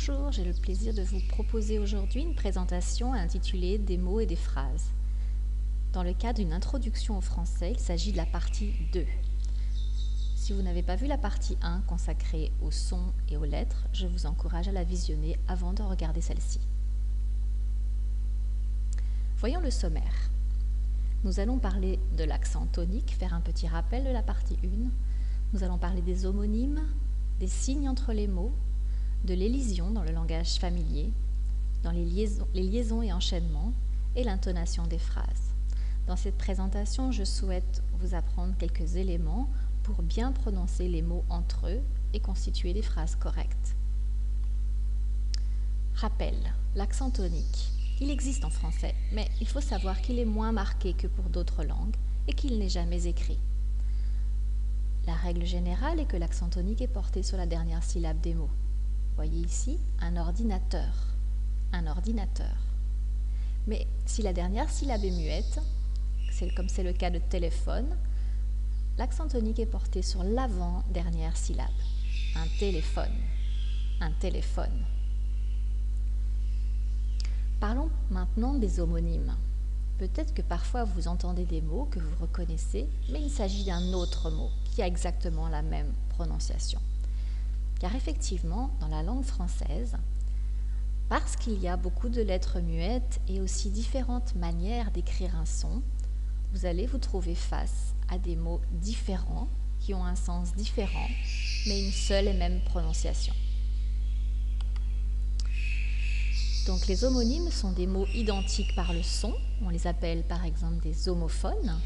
Bonjour, j'ai le plaisir de vous proposer aujourd'hui une présentation intitulée Des mots et des phrases. Dans le cadre d'une introduction au français, il s'agit de la partie 2. Si vous n'avez pas vu la partie 1 consacrée aux sons et aux lettres, je vous encourage à la visionner avant de regarder celle-ci. Voyons le sommaire. Nous allons parler de l'accent tonique, faire un petit rappel de la partie 1. Nous allons parler des homonymes, des signes entre les mots, de l'élision dans le langage familier, dans les liaisons et enchaînements, et l'intonation des phrases. Dans cette présentation, je souhaite vous apprendre quelques éléments pour bien prononcer les mots entre eux et constituer des phrases correctes. Rappel, l'accent tonique. Il existe en français, mais il faut savoir qu'il est moins marqué que pour d'autres langues et qu'il n'est jamais écrit. La règle générale est que l'accent tonique est porté sur la dernière syllabe des mots. Voyez ici un ordinateur, un ordinateur. Mais si la dernière syllabe est muette, comme c'est le cas de téléphone, l'accent tonique est porté sur l'avant-dernière syllabe. Un téléphone, un téléphone. Parlons maintenant des homonymes. Peut-être que parfois vous entendez des mots que vous reconnaissez, mais il s'agit d'un autre mot qui a exactement la même prononciation. Car effectivement, dans la langue française, parce qu'il y a beaucoup de lettres muettes et aussi différentes manières d'écrire un son, vous allez vous trouver face à des mots différents qui ont un sens différent, mais une seule et même prononciation. Donc les homonymes sont des mots identiques par le son, on les appelle par exemple des homophones,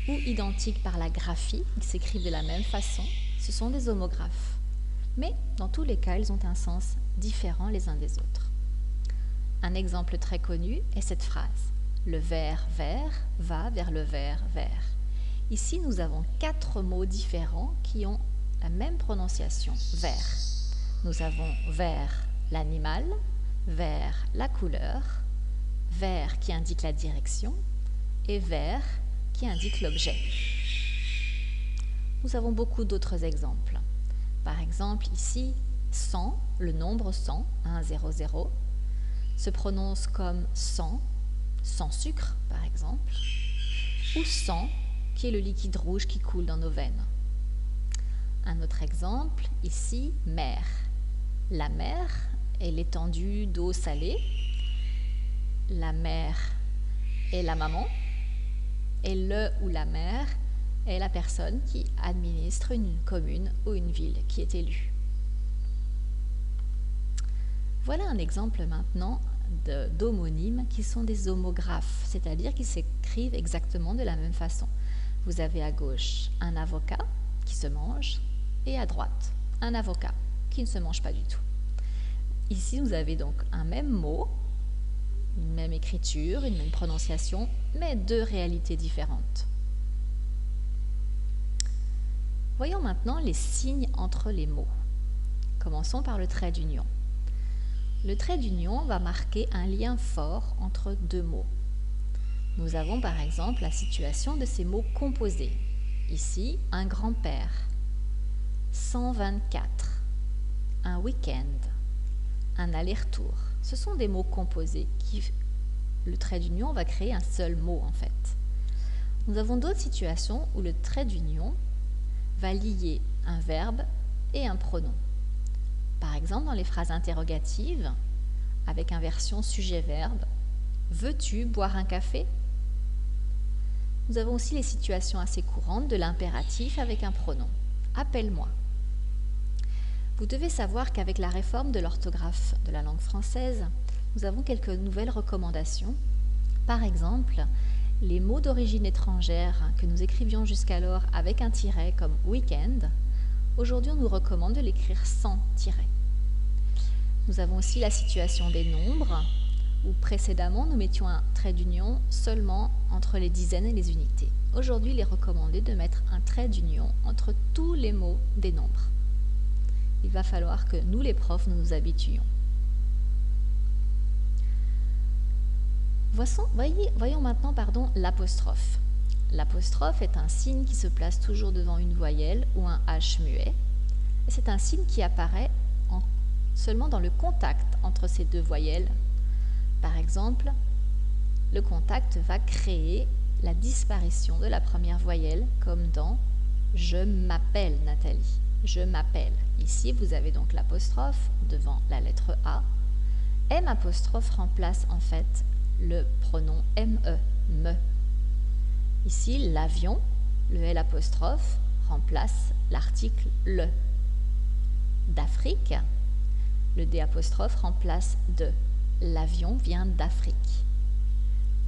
ou identiques par la graphie, ils s'écrivent de la même façon, ce sont des homographes. Mais dans tous les cas, ils ont un sens différent les uns des autres. Un exemple très connu est cette phrase. Le vers vert va vers le vers vert. Ici, nous avons 4 mots différents qui ont la même prononciation, vert. Nous avons vert l'animal, vert la couleur, vert qui indique la direction et vert qui indique l'objet. Nous avons beaucoup d'autres exemples. Par exemple, ici, 100, le nombre 100, 1, 0, 0, se prononce comme 100, sans sucre, par exemple, ou sang, qui est le liquide rouge qui coule dans nos veines. Un autre exemple, ici, mer. La mer est l'étendue d'eau salée. La mère est la maman. Et le ou la mère est la personne qui administre une commune ou une ville qui est élue. Voilà un exemple maintenant d'homonymes qui sont des homographes, c'est-à-dire qui s'écrivent exactement de la même façon. Vous avez à gauche un avocat qui se mange et à droite un avocat qui ne se mange pas du tout. Ici, vous avez donc un même mot, une même écriture, une même prononciation, mais 2 réalités différentes. Voyons maintenant les signes entre les mots. Commençons par le trait d'union. Le trait d'union va marquer un lien fort entre 2 mots. Nous avons par exemple la situation de ces mots composés. Ici, un grand-père, 124, un week-end, un aller-retour. Ce sont des mots composés qui, le trait d'union va créer un seul mot en fait. Nous avons d'autres situations où le trait d'union va lier un verbe et un pronom. Par exemple, dans les phrases interrogatives, avec inversion sujet-verbe, veux-tu boire un café? Nous avons aussi les situations assez courantes de l'impératif avec un pronom. Appelle-moi. Vous devez savoir qu'avec la réforme de l'orthographe de la langue française, nous avons quelques nouvelles recommandations. Par exemple, les mots d'origine étrangère que nous écrivions jusqu'alors avec un tiret comme week-end, aujourd'hui on nous recommande de l'écrire sans tiret. Nous avons aussi la situation des nombres, où précédemment nous mettions un trait d'union seulement entre les dizaines et les unités. Aujourd'hui, il est recommandé de mettre un trait d'union entre tous les mots des nombres. Il va falloir que nous les profs, nous nous habituions. Voyons maintenant l'apostrophe. L'apostrophe est un signe qui se place toujours devant une voyelle ou un H muet. Et c'est un signe qui apparaît seulement dans le contact entre ces deux voyelles. Par exemple, le contact va créer la disparition de la première voyelle, comme dans « je m'appelle Nathalie ». Je m'appelle. Ici, vous avez donc l'apostrophe devant la lettre A. M' remplace en fait le pronom ME, me. Ici, l'avion, le L' remplace l'article le. D'Afrique, le D' remplace de. L'avion vient d'Afrique.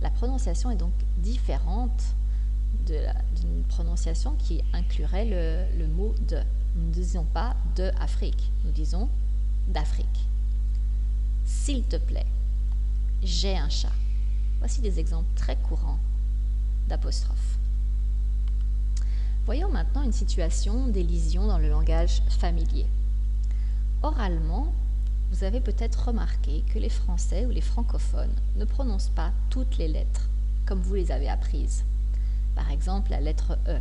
La prononciation est donc différente d'une prononciation qui inclurait le mot de. Nous ne disons pas de Afrique, nous disons d'Afrique. S'il te plaît, j'ai un chat. Voici des exemples très courants d'apostrophes. Voyons maintenant une situation d'élision dans le langage familier. Oralement, vous avez peut-être remarqué que les Français ou les francophones ne prononcent pas toutes les lettres comme vous les avez apprises. Par exemple, la lettre E.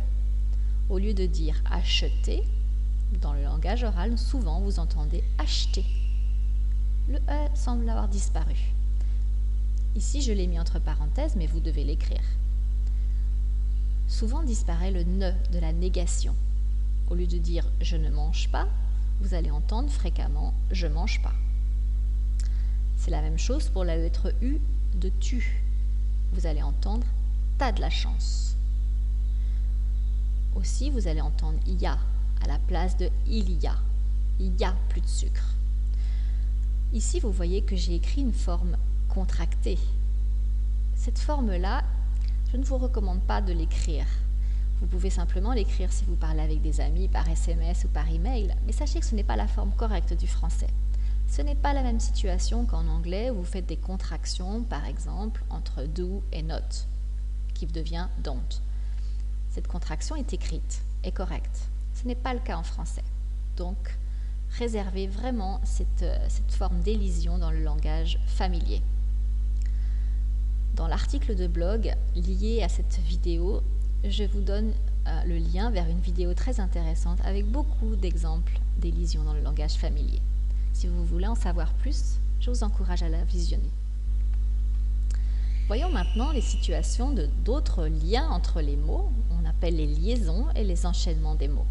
Au lieu de dire acheter, dans le langage oral, souvent vous entendez acheter. Le E semble avoir disparu. Ici, je l'ai mis entre parenthèses, mais vous devez l'écrire. Souvent disparaît le ne de la négation. Au lieu de dire je ne mange pas, vous allez entendre fréquemment je mange pas. C'est la même chose pour la lettre U de tu. Vous allez entendre t'as de la chance. Aussi, vous allez entendre il y a à la place de il y a plus de sucre. Ici, vous voyez que j'ai écrit une forme contractée. Cette forme-là, je ne vous recommande pas de l'écrire. Vous pouvez simplement l'écrire si vous parlez avec des amis, par SMS ou par email, mais sachez que ce n'est pas la forme correcte du français. Ce n'est pas la même situation qu'en anglais où vous faites des contractions, par exemple, entre do et not, qui devient don't. Cette contraction est écrite, est correcte. Ce n'est pas le cas en français. Donc, réservez vraiment cette forme d'élision dans le langage familier. Dans l'article de blog lié à cette vidéo, je vous donne le lien vers une vidéo très intéressante avec beaucoup d'exemples d'élision dans le langage familier. Si vous voulez en savoir plus, je vous encourage à la visionner. Voyons maintenant les situations d'autres liens entre les mots, on appelle les liaisons et les enchaînements des mots.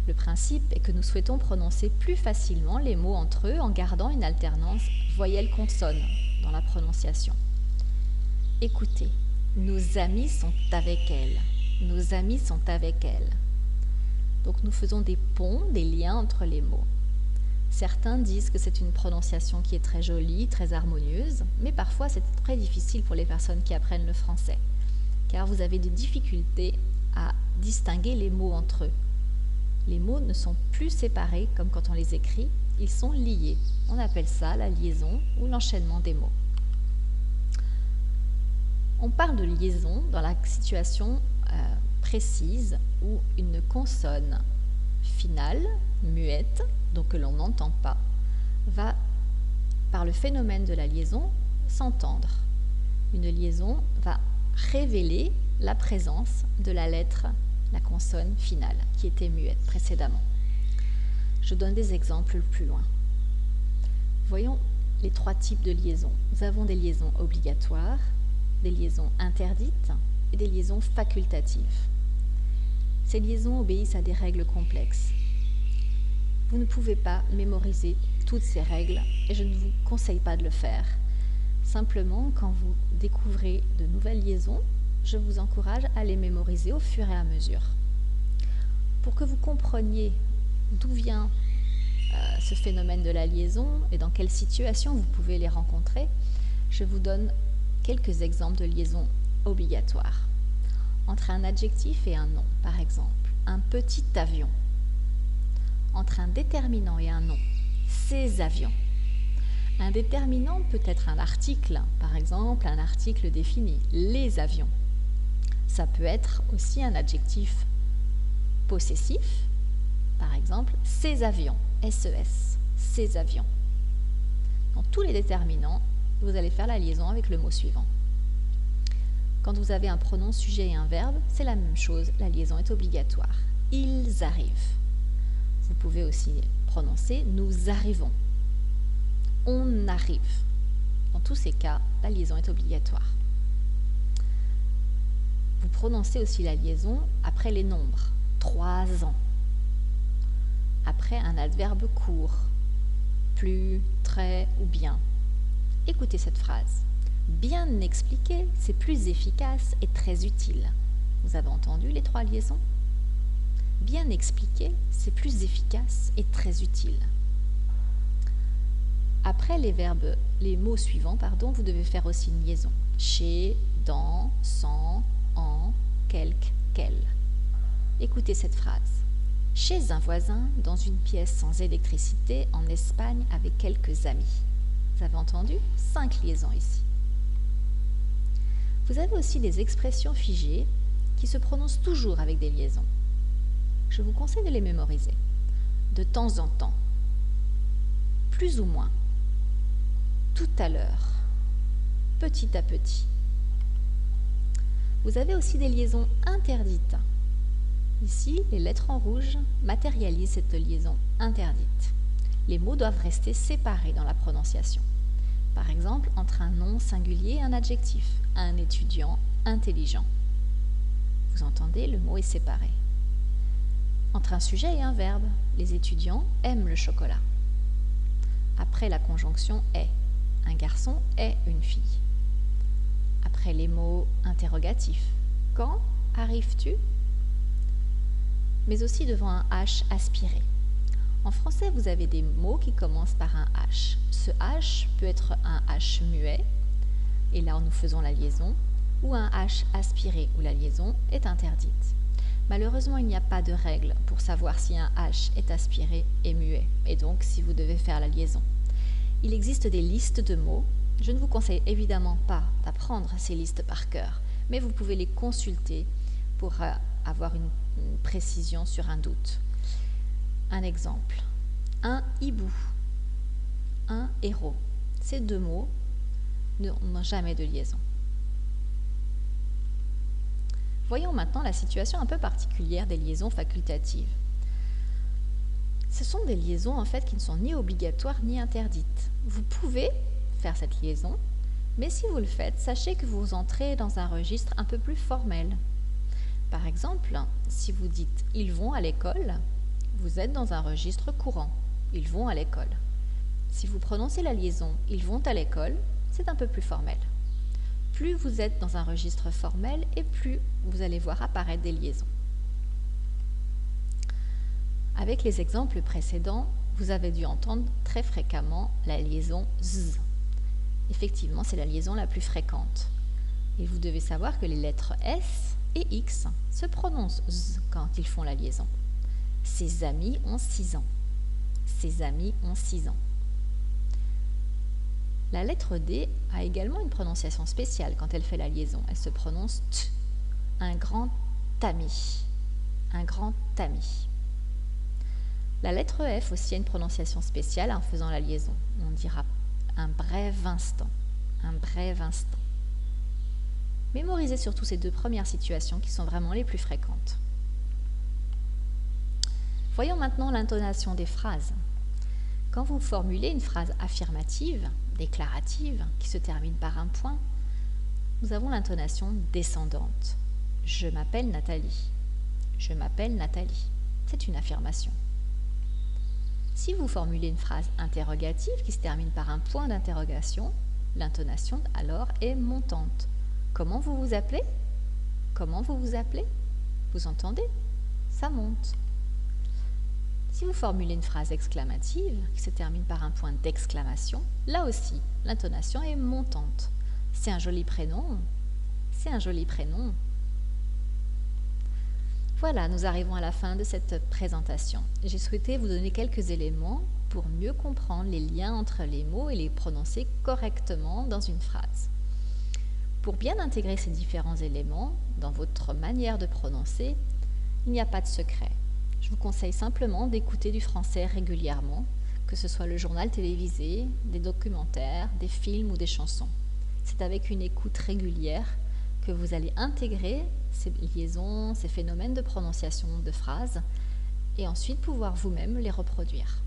Le principe est que nous souhaitons prononcer plus facilement les mots entre eux en gardant une alternance voyelle-consonne dans la prononciation. Écoutez, nos amis sont avec elle. Nos amis sont avec elle. Donc nous faisons des ponts, des liens entre les mots. Certains disent que c'est une prononciation qui est très jolie, très harmonieuse, mais parfois c'est très difficile pour les personnes qui apprennent le français, car vous avez des difficultés à distinguer les mots entre eux. Les mots ne sont plus séparés comme quand on les écrit, ils sont liés. On appelle ça la liaison ou l'enchaînement des mots. On parle de liaison dans la situation précise où une consonne finale, muette, donc que l'on n'entend pas, va, par le phénomène de la liaison, s'entendre. Une liaison va révéler la présence de la lettre, la consonne finale, qui était muette précédemment. Je donne des exemples plus loin. Voyons les trois types de liaisons. Nous avons des liaisons obligatoires, des liaisons interdites et des liaisons facultatives. Ces liaisons obéissent à des règles complexes. Vous ne pouvez pas mémoriser toutes ces règles et je ne vous conseille pas de le faire. Simplement, quand vous découvrez de nouvelles liaisons, je vous encourage à les mémoriser au fur et à mesure. Pour que vous compreniez d'où vient ce phénomène de la liaison et dans quelle situation vous pouvez les rencontrer, je vous donne quelques exemples de liaisons obligatoires. Entre un adjectif et un nom, par exemple, un petit avion. Entre un déterminant et un nom, ces avions. Un déterminant peut être un article, par exemple un article défini, les avions. Ça peut être aussi un adjectif possessif, par exemple ces avions, SES, ces avions. Dans tous les déterminants, vous allez faire la liaison avec le mot suivant. Quand vous avez un pronom, sujet et un verbe, c'est la même chose, la liaison est obligatoire. Ils arrivent. Vous pouvez aussi prononcer « nous arrivons ». on arrive. Dans tous ces cas, la liaison est obligatoire. Vous prononcez aussi la liaison après les nombres. 3 ans. Après un adverbe court. Plus, très ou bien. Écoutez cette phrase. Bien expliqué, c'est plus efficace et très utile. Vous avez entendu les 3 liaisons? Bien expliqué, c'est plus efficace et très utile. Après les mots suivants, vous devez faire aussi une liaison. Chez, dans, sans, en, quelque, quel. Écoutez cette phrase. Chez un voisin, dans une pièce sans électricité, en Espagne, avec quelques amis. Vous avez entendu? 5 liaisons ici. Vous avez aussi des expressions figées qui se prononcent toujours avec des liaisons. Je vous conseille de les mémoriser. De temps en temps. Plus ou moins. Tout à l'heure. Petit à petit. Vous avez aussi des liaisons interdites. Ici, les lettres en rouge matérialisent cette liaison interdite. Les mots doivent rester séparés dans la prononciation. Par exemple, entre un nom singulier et un adjectif. Un étudiant intelligent. Vous entendez, le mot est séparé. Entre un sujet et un verbe. Les étudiants aiment le chocolat. Après la conjonction est. Un garçon est une fille. Après les mots interrogatifs. Quand arrives-tu? Mais aussi devant un H aspiré. En français, vous avez des mots qui commencent par un H. Ce H peut être un H muet, et là nous faisons la liaison, ou un H aspiré, où la liaison est interdite. Malheureusement, il n'y a pas de règle pour savoir si un H est aspiré et muet, et donc si vous devez faire la liaison. Il existe des listes de mots. Je ne vous conseille évidemment pas d'apprendre ces listes par cœur, mais vous pouvez les consulter pour avoir une précision sur un doute. Un exemple. Un hibou. Un héros. Ces 2 mots n'ont jamais de liaison. Voyons maintenant la situation un peu particulière des liaisons facultatives. Ce sont des liaisons en fait qui ne sont ni obligatoires ni interdites. Vous pouvez faire cette liaison, mais si vous le faites, sachez que vous entrez dans un registre un peu plus formel. Par exemple, si vous dites « ils vont à l'école », vous êtes dans un registre courant. Ils vont à l'école. Si vous prononcez la liaison « ils vont à l'école », c'est un peu plus formel. Plus vous êtes dans un registre formel et plus vous allez voir apparaître des liaisons. Avec les exemples précédents, vous avez dû entendre très fréquemment la liaison « z ». Effectivement, c'est la liaison la plus fréquente. Et vous devez savoir que les lettres S et X se prononcent Z quand ils font la liaison. Ses amis ont 6 ans. Ses amis ont 6 ans. La lettre D a également une prononciation spéciale quand elle fait la liaison. Elle se prononce T. Un grand ami. Un grand ami. La lettre F aussi a une prononciation spéciale en faisant la liaison. On dira un bref instant. Un bref instant. Mémorisez surtout ces 2 premières situations qui sont vraiment les plus fréquentes. Voyons maintenant l'intonation des phrases. Quand vous formulez une phrase affirmative, déclarative, qui se termine par un point, nous avons l'intonation descendante. Je m'appelle Nathalie. Je m'appelle Nathalie. C'est une affirmation. Si vous formulez une phrase interrogative qui se termine par un point d'interrogation, l'intonation alors est montante. Comment vous vous appelez? Comment vous vous appelez? Vous entendez? Ça monte. Si vous formulez une phrase exclamative qui se termine par un point d'exclamation, là aussi, l'intonation est montante. C'est un joli prénom. C'est un joli prénom. Voilà, nous arrivons à la fin de cette présentation. J'ai souhaité vous donner quelques éléments pour mieux comprendre les liens entre les mots et les prononcer correctement dans une phrase. Pour bien intégrer ces différents éléments dans votre manière de prononcer, il n'y a pas de secret. Je vous conseille simplement d'écouter du français régulièrement, que ce soit le journal télévisé, des documentaires, des films ou des chansons. C'est avec une écoute régulière que vous allez intégrer ces liaisons, ces phénomènes de prononciation de phrases et ensuite pouvoir vous-même les reproduire.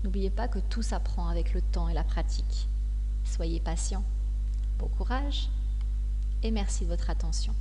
N'oubliez pas que tout s'apprend avec le temps et la pratique. Soyez patient. Bon courage et merci de votre attention.